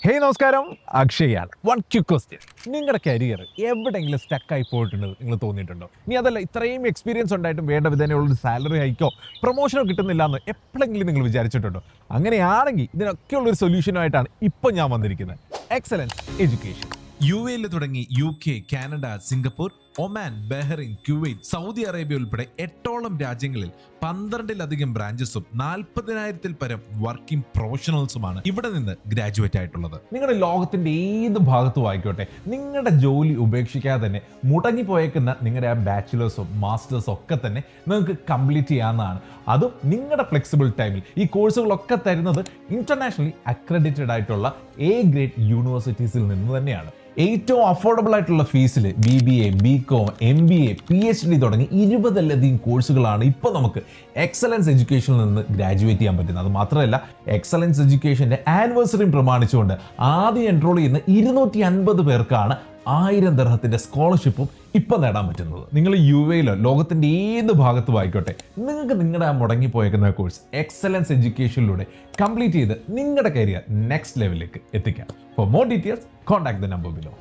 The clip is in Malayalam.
ഹേയ് നമസ്കാരം, അക്ഷയാണ്. One quick question. നിങ്ങളുടെ കരിയർ എവിടെയെങ്കിലും സ്റ്റക്കായി പോയിട്ടുണ്ടെന്ന് നിങ്ങൾ തോന്നിയിട്ടുണ്ടോ? നീ അതല്ല, ഇത്രയും എക്സ്പീരിയൻസ് ഉണ്ടായിട്ടും വേണ്ട വിധേനയുള്ളൊരു സാലറി ഹൈക്കോ പ്രൊമോഷനോ കിട്ടുന്നില്ല എന്ന് എപ്പോഴെങ്കിലും നിങ്ങൾ വിചാരിച്ചിട്ടുണ്ടോ? അങ്ങനെയാണെങ്കിൽ ഇതിനൊക്കെയുള്ളൊരു സൊല്യൂഷനുമായിട്ടാണ് ഇപ്പോൾ ഞാൻ വന്നിരിക്കുന്നത്. Excellence education. UAE തുടങ്ങി UK, Canada, Singapore, Oman, Bahrain, Kuwait, Saudi Arabia ഉൾപ്പെടെ 8ഓളം രാജ്യങ്ങളിൽ 12ലധികം ബ്രാഞ്ചസും 40,000-ൽ പരം വർക്കിംഗ് പ്രൊഫഷണൽസുമാണ് ഇവിടെ നിന്ന് ഗ്രാജുവേറ്റ് ആയിട്ടുള്ളത്. നിങ്ങളുടെ ലോകത്തിന്റെ ഏത് ഭാഗത്തും ആയിക്കോട്ടെ, നിങ്ങളുടെ ജോലി ഉപേക്ഷിക്കാതെ തന്നെ മുടങ്ങിപ്പോയേക്കുന്ന നിങ്ങളുടെ ആ ബാച്ചിലേഴ്സോ മാസ്റ്റേഴ്സോ ഒക്കെ തന്നെ നിങ്ങൾക്ക് കംപ്ലീറ്റ് ചെയ്യാവുന്നതാണ്. അതും നിങ്ങളുടെ ഫ്ലെക്സിബിൾ ടൈമിൽ. ഈ കോഴ്സുകളൊക്കെ തരുന്നത് ഇന്റർനാഷണലി അക്രഡിറ്റഡ് ആയിട്ടുള്ള A ഗ്രേഡ് യൂണിവേഴ്സിറ്റീസിൽ നിന്ന് തന്നെയാണ്. ഏറ്റവും അഫോർഡബിൾ ആയിട്ടുള്ള ഫീസിൽ BBA, BCom, MBA, PhD തുടങ്ങി 20ലധികം കോഴ്സുകളാണ് ഇപ്പോൾ നമുക്ക് എക്സലൻസ് എഡ്യൂക്കേഷനിൽ നിന്ന് ഗ്രാജുവേറ്റ് ചെയ്യാൻ പറ്റുന്നത്. അത് മാത്രമല്ല, എക്സലൻസ് എഡ്യൂക്കേഷൻ്റെ ആനിവേഴ്സറിയും പ്രമാണിച്ചുകൊണ്ട് ആദ്യം എൻറോൾ ചെയ്യുന്ന 250 പേർക്കാണ് 1000 ദിർഹത്തിന്റെ സ്കോളർഷിപ്പും ഇപ്പം നേടാൻ പറ്റുന്നത്. നിങ്ങൾ UAEയിലോ ലോകത്തിന്റെ ഏത് ഭാഗത്തും ആയിക്കോട്ടെ, നിങ്ങൾക്ക് നിങ്ങളുടെ ആ മുടങ്ങിപ്പോയേക്കുന്ന കോഴ്സ് എക്സലൻസ് എഡ്യൂക്കേഷനിലൂടെ കംപ്ലീറ്റ് ചെയ്ത് നിങ്ങളുടെ കരിയർ നെക്സ്റ്റ് ലെവലിലേക്ക് എത്തിക്കാം. For more details, contact the number below.